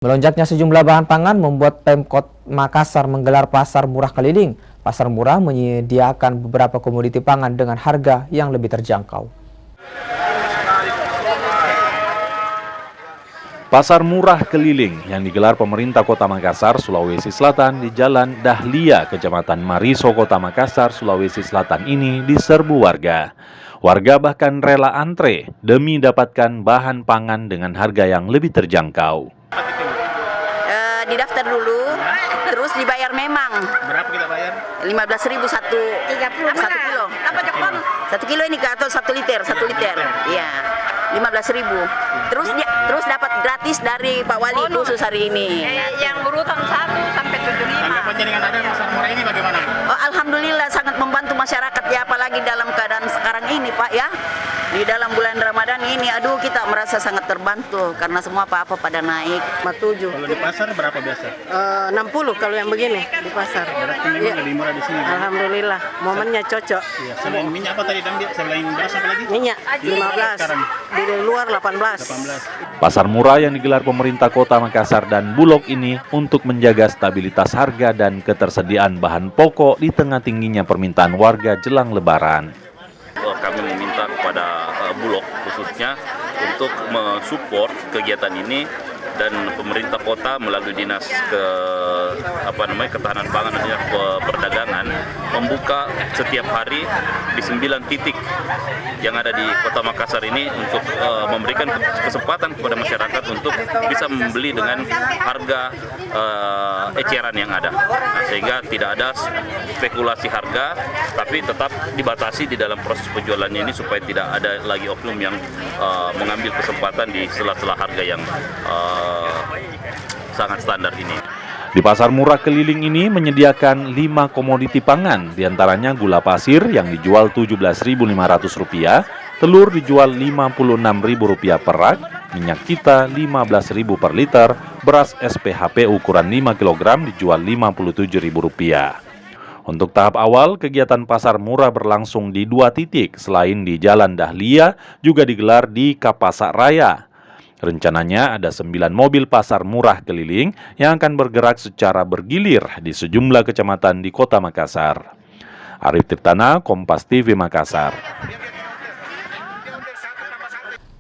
Melonjaknya sejumlah bahan pangan membuat Pemkot Makassar menggelar pasar murah keliling. Pasar murah menyediakan beberapa komoditi pangan dengan harga yang lebih terjangkau. Pasar murah keliling yang digelar pemerintah Kota Makassar, Sulawesi Selatan di Jalan Dahlia, Kecamatan Mariso, Kota Makassar, Sulawesi Selatan ini diserbu warga. Warga bahkan rela antre demi dapatkan bahan pangan dengan harga yang lebih terjangkau. Didaftar dulu, terus dibayar memang. Berapa kita bayar? 15.000 satu kilo. Satu kilo ini atau 1 liter, 1 liter. Iya, 15.000. Terus dapat gratis dari Pak Wali khusus hari ini. Yang urutan 1 sampai 75. Tanggapannya dengan ada pasar murah ini bagaimana? Oh, alhamdulillah sangat membantu masyarakat ya, apalagi dalam keadaan sekarang ini Pak ya. Di dalam bulan Ramadan ini, aduh kita merasa sangat terbantu karena semua apa-apa pada naik. 47. Kalau di pasar berapa biasa? 60 kalau yang begini di pasar. Berarti memang lebih murah di sini. Kan? Alhamdulillah, momennya cocok. Iya, selain minyak apa tadi Dang? Selain beras apa lagi? Minyak 15, Sekarang di luar 18. 18. Pasar murah yang digelar pemerintah Kota Makassar dan Bulog ini untuk menjaga stabilitas harga dan ketersediaan bahan pokok di tengah tingginya permintaan warga jelang Lebaran. Kami meminta kepada Bulog khususnya untuk mensupport kegiatan ini, dan pemerintah kota melalui dinas ketahanan pangan dan perdagangan membuka setiap hari di 9 titik yang ada di Kota Makassar ini untuk memberikan kesempatan kepada masyarakat untuk bisa membeli dengan harga eceran yang ada. Nah, sehingga tidak ada spekulasi harga, tapi tetap dibatasi di dalam proses penjualannya ini supaya tidak ada lagi oknum yang mengambil kesempatan di sela-sela harga yang sangat standar ini. Di pasar murah keliling ini menyediakan 5 komoditi pangan, diantaranya gula pasir yang dijual Rp17.500, telur dijual Rp56.000 per rak, minyak kita Rp15.000 per liter, beras SPHP ukuran 5 kg dijual Rp57.000. Untuk tahap awal, kegiatan pasar murah berlangsung di 2 titik, selain di Jalan Dahlia, juga digelar di Kapasak Raya. Rencananya ada 9 mobil pasar murah keliling yang akan bergerak secara bergilir di sejumlah kecamatan di Kota Makassar. Arif Tirtana, Kompas TV Makassar.